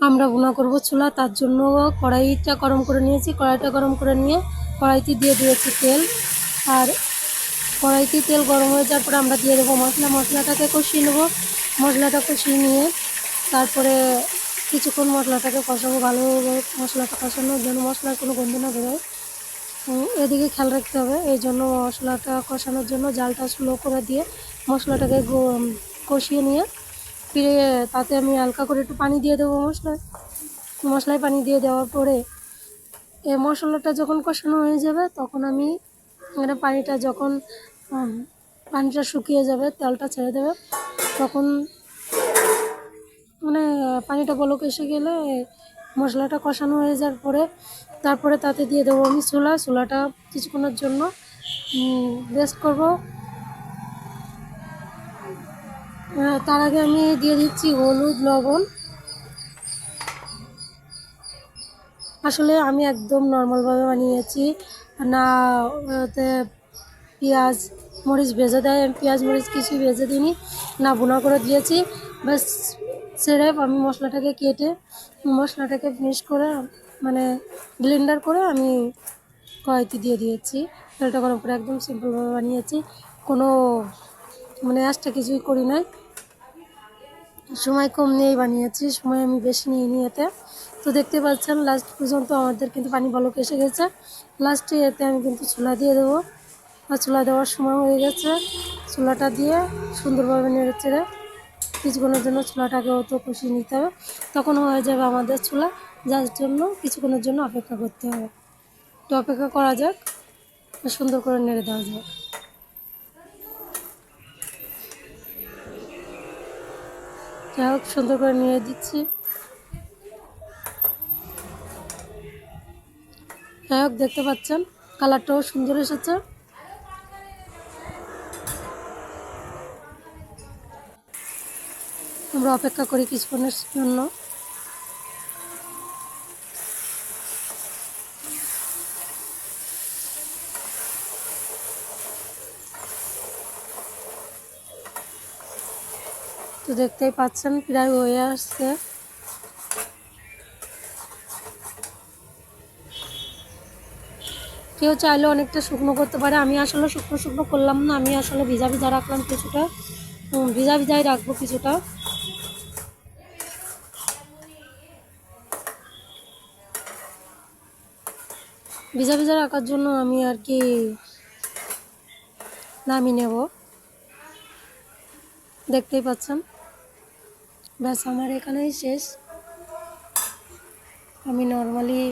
আমরা ভুনা করব চুলা, তার জন্য কড়াইটা গরম করে নিয়েছি। কড়াইটা গরম করে নিয়ে কড়াইতে দিয়ে দিয়েছি তেল। আর কড়াইতে তেল গরম হয়ে যাওয়ার পরে আমরা দিয়ে দেবো মশলা। মশলাটাকে কষিয়ে নেবো। মশলাটা কষিয়ে নিয়ে তারপরে কিছুক্ষণ মশলাটাকে কষাবো ভালোভাবে। মশলাটা কষানোর জন্য মশলার কোনো গন্ধ না বেরোয়, এদিকে খেয়াল রাখতে হবে। এই জন্য মশলাটা কষানোর জন্য জালটা স্লো করে দিয়ে মশলাটাকে কষিয়ে নিয়ে ফিরে তাতে আমি হালকা করে একটু পানি দিয়ে দেবো। মশলায় পানি দিয়ে দেওয়ার পরে এই মশলাটা যখন কষানো হয়ে যাবে তখন আমি পানিটা যখন পানিটা শুকিয়ে যাবে, তেলটা ছেড়ে দেবে, তখন পানিটা বলক এসে গেলে মশলাটা কষানো হয়ে যাওয়ার পরে তারপরে তাতে দিয়ে দেবো আমি চুলাটা কিছুক্ষণের জন্য রেস্ট করবো। তার আগে আমি দিয়ে দিচ্ছি হলুদ, লবণ। আসলে আমি একদম নর্মালভাবে বানিয়েছি না, ওতে পেঁয়াজ মরিচ ভেজে দেয়। আমি পেঁয়াজ মরিচ কিছুই ভেজে দিইনি, না ভুনা করে দিয়েছি। বাস স্রেফ আমি মশলাটাকে ফিনিশ করে ব্লেন্ডার করে আমি কড়াইতে দিয়ে দিয়েছি। তেলটা গরম করে একদম সিম্পলভাবে বানিয়েছি, কোনো এক্সট্রা কিছুই করি নাই। সময় কম নিয়েই বানিয়েছি, সময় আমি বেশি নিইনি এতে। তো দেখতে পাচ্ছেন লাস্ট পর্যন্ত আমাদের কিন্তু পানি বলক এসে গেছে। লাস্টে এতে আমি কিন্তু ছোলা দিয়ে দেবো। আর ছোলা দেওয়ার সময় হয়ে গেছে। ছোলাটা দিয়ে সুন্দরভাবে নেড়ে চেড়ে কিছুক্ষণের জন্য ছোলাটাকে অত কষিয়ে নিতে হবে, তখন হয়ে যাবে আমাদের ছোলা। যার জন্য কিছুক্ষণের জন্য অপেক্ষা করতে হবে। তো অপেক্ষা করা যাক, সুন্দর করে নেড়ে দেওয়া যাক। যাই হোক, সুন্দর করে নেড়ে দিচ্ছি। যাই হোক, দেখতে পাচ্ছেন কালারটাও সুন্দর এসেছে। আমরা অপেক্ষা করি কিছুক্ষণের জন্য। তো দেখতেই পাচ্ছেন প্রায় হয়ে আসছে। কেউ চাইলে অনেকটা শুকনো করতে পারে, আমি আসলে শুকনো করলাম না। আমি আসলে ভিজা ভিজা রাখলাম কিছুটা, ভিজাই রাখবো কিছুটা। ভিজা রাখার জন্য আমি আর কি নামিয়ে নেব। দেখতেই পাচ্ছেন ব্যাস আমার এখানেই শেষ। আমি নর্মালি